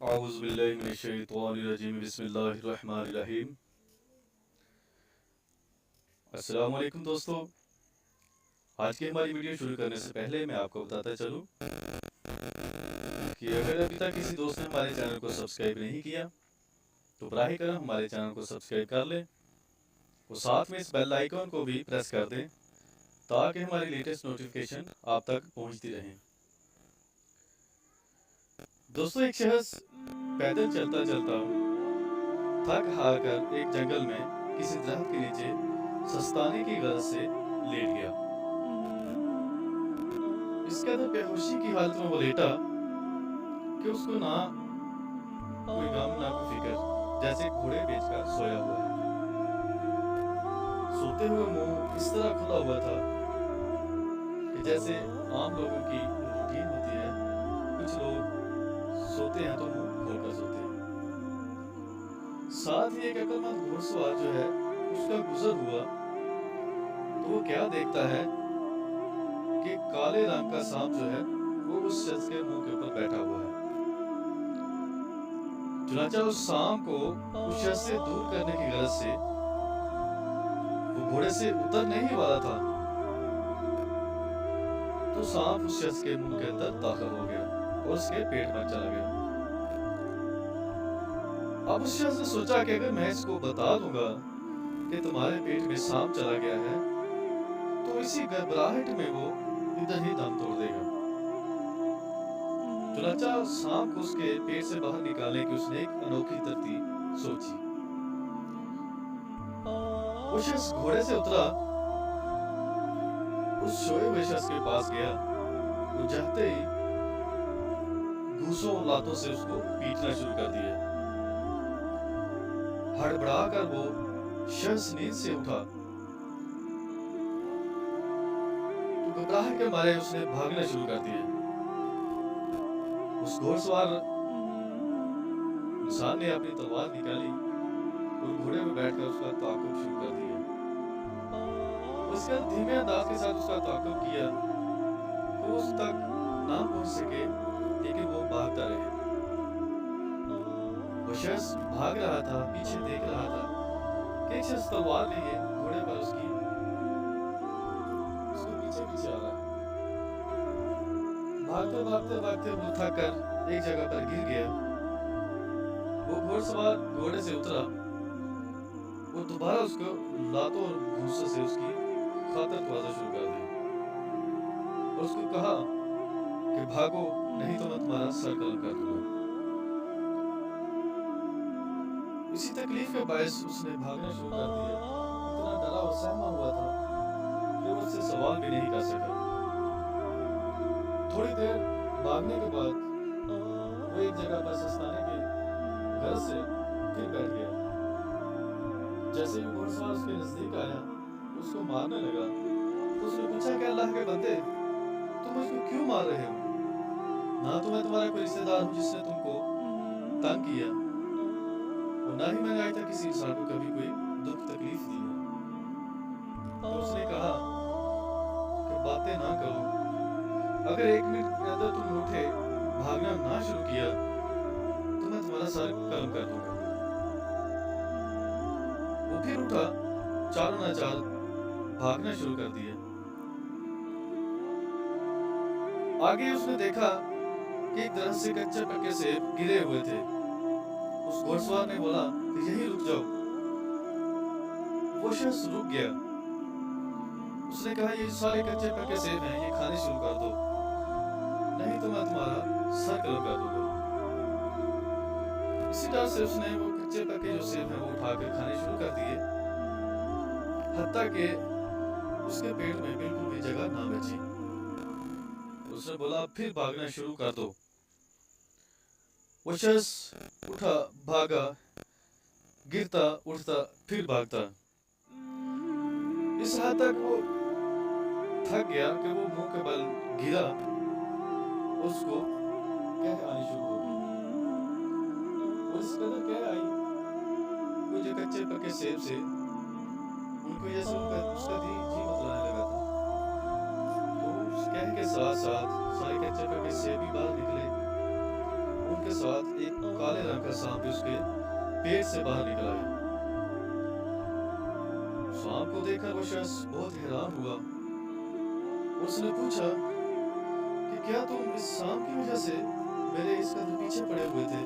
औज़ुबिल्लाहिमिनश्शैतानिर्रजीम बिस्मिल्लाहिर्रहमानिर्रहीम। अस्सलाम वालेकुम दोस्तों। आज की हमारी वीडियो शुरू करने से पहले मैं आपको बताता चलूं कि अगर अभी तक किसी दोस्त ने हमारे चैनल को सब्सक्राइब नहीं किया तो बराह करम हमारे चैनल को सब्सक्राइब कर लें और साथ में इस बेल आइकॉन को भी प्रेस कर दें ताकि हमारी लेटेस्ट नोटिफिकेशन आप तक पहुंचती रहे। दोस्तों, एक शख्स पैदल चलता चलता थक हार कर एक जंगल में किसी दरख्त के नीचे सस्ताने की गरज से लेट गया। इस कदर बेहोशी की हालत में वो लेटा कि उसको ना कोई गम ना कोई फिक्र, जैसे घोड़े बेचकर सोया हुआ है। सोते हुए मुंह इस तरह खुला हुआ था कि जैसे आम लोगों की रूटीन होती है। कुछ लोग सोते हैं तो मुंह खोलकर सोते हैं। साथ ही एक अक्लमंद घुड़सवार जो है उसका गुजर हुआ तो वो क्या देखता है कि काले रंग का सांप जो है वो उस शख्स के मुंह के ऊपर बैठा हुआ है। चुनांचा उस सांप को उस शख्स से दूर करने की गरज से वो घोड़े से उतरने ही वाला था तो सांप उस शख्स के मुंह के अंदर दाखिल हो गया और उसके पेट में चला गया। अब उस शख्स ने सोचा कि अगर मैं इसको बता दूंगा कि तुम्हारे पेट में सांप चला गया है तो इसी घबराहट में वो इधर ही दम तोड़ देगा। चुनांचा सांप को उसके पेट से बाहर निकालने की उसने एक अनोखी तरकीब सोची। वो शख्स घोड़े से उतरा, उस सोए हुए शख्स के पास गया। वो जाते ही घूसों लातों से उसको पीटना शुरू कर दिया। हड़बड़ाकर वो शख्स नींद से उठा तो घबराहट के मारे उसने भागना शुरू कर दिया। उस घोड़सवार इंसान ने अपनी तलवार निकाली और घोड़े में बैठकर उसका ताक़ुब शुरू कर दिया। उसका धीमे अंदाज के साथ उसका ताक़ुब किया तो उस तक ना पहुंच सके, लेकिन वो भागता रहे। वो शख्स भाग रहा था, पीछे देख रहा था कि एक शख्स तलवार लिए घोड़े पर उसके पीछे पीछे आ रहा है। भागते भागते भागते वो थक कर एक जगह पर गिर गया। वो घोड़सवार घोड़े से उतरा, वो दोबारा उसको लातों और घूंसों से उसकी खातर ख्वाजा शुरू कर दी और उसको कहा कि भागो, नहीं तो मैं तुम्हारा सर कलम कर दूंगा। इसी तकलीफ के बायस उसने भागना शुरू कर दिया। इतना डरा और सहमा हुआ था कि वो उससे सवाल भी नहीं कर सका। थोड़ी देर भागने के बाद वो एक जगह पर सस्ताने के घर से फिर बैठ गया। जैसे ही घुड़सवार उसके नजदीक आया, उसको मारने लगा तो उसने पूछा कि अल्लाह के बंदे, तुम मुझको क्यों मार रहे हो? ना तो मैं तुम्हारा कोई रिश्तेदार हूँ जिसने तुमको तंग किया और ना ही मैंने आज तक किसी इंसान को कभी कोई दुख तकलीफ दी है। तो उसने कहा कि बातें ना करो, अगर 1 मिनट के अंदर तुम उठे भागना ना शुरू किया तो मैं तुम्हारा सर कलम कर दूंगा। वो फिर उठा, चारों नाचार भागना शुरू कर दिया। आगे उसने देखा कि एक दरख्त से कच्चे पक्के सेब गिरे हुए थे। उस घुड़सवार ने बोला कि यहीं रुक जाओ। वो शख्स रुक गया। उसने कहा, ये सारे कच्चे पक्के सेब हैं, ये खाने शुरू कर दो, नहीं तो मैं तुम्हारा सर कलम कर दूंगा। इसी तरह से उसने वो कच्चे पक्के जो सेब हैं वो उठाकर खाने शुरू कर दिए, हत्ता कि उसके पेट में बिल्कुल भी जगह ना बची। उसने बोला, फिर भागना शुरू कर दो। वो शख्स उठा, भागा, गिरता उठता फिर भागता। इस हद तक वो थक गया कि वो मुंह के बल गिरा, उसको कह आनी शुरू हो गई। और इस कदर कह आई वो जो कच्चे पक्के सेब से उनको जैसे उसका जी बतलाने लगा था। तो उस कह के साथ साथ सारे कच्चे पक्के सेब भी बाहर निकले, उनके साथ एक काले रंग का सांप भी उसके पेट से बाहर निकल आया। सांप को देखकर वो शख्स बहुत हैरान हुआ। उसने पूछा कि क्या तुम इस सांप की वजह से मेरे इस कदर पीछे पड़े हुए थे?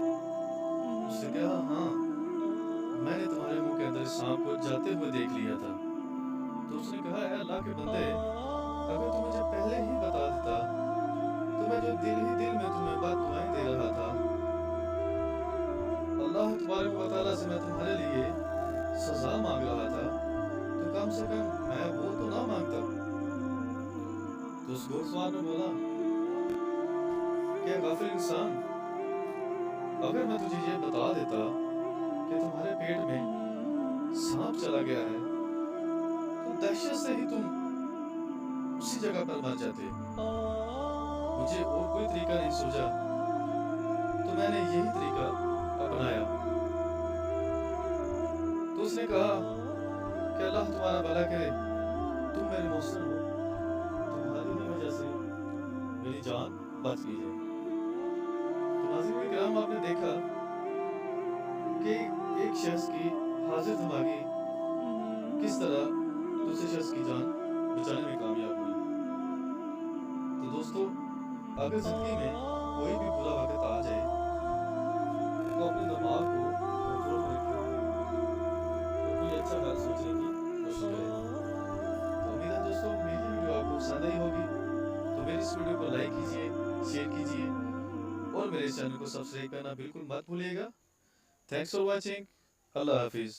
उसने कहा, हाँ, मैंने तुम्हारे मुंह के अंदर इस सांप को जाते हुए देख लिया था। तो उसने कहा, है अल्लाह के बंदे, अगर तुम मुझे पहले ही बता देता तो मैं जो दिल ही दिल में तुम्हें बात दुआएं दे रहा था, अल्लाह तबारक व तआला से मैं तुम्हारे लिए सजा मांग रहा था, तो कम से कम मैं वो तो ना मांगता। तो उस घुड़सवार ने बोला, क्या गाफिल इंसान, अगर मैं तुझे ये बता देता कि तुम्हारे पेट में सांप चला गया है तो दहशत से ही तुम उसी जगह पर मर जाते। मुझे और कोई तरीका नहीं सूझा तो मैंने यही तरीका अपनाया। तो उसने कहा कि अल्लाह तुम्हारा भला करे, तुम मेरे मोहसिन हो, तुम्हारी ही वजह से मेरी जान बच गई है। तो नाज़रीन किराम, आपने देखा कि एक शख्स की हाजिर दिमागी किस तरह दूसरे शख्स की जान बचाने में कामयाब हुई। तो दोस्तों, अगर जिंदगी में कोई भी बुरा वक्त आ जाए तो अपने दिमाग को कंट्रोल में रखें और कोई अच्छा हाल सोचने की कोशिश करें। तो उम्मीद है दोस्तों मेरी वीडियो आपको पसंद आई होगी। तो मेरी इस वीडियो को लाइक कीजिए, शेयर कीजिए और मेरे चैनल को सब्सक्राइब करना बिल्कुल मत भूलिएगा। Thanks for watching. अल्लाह हाफिज़।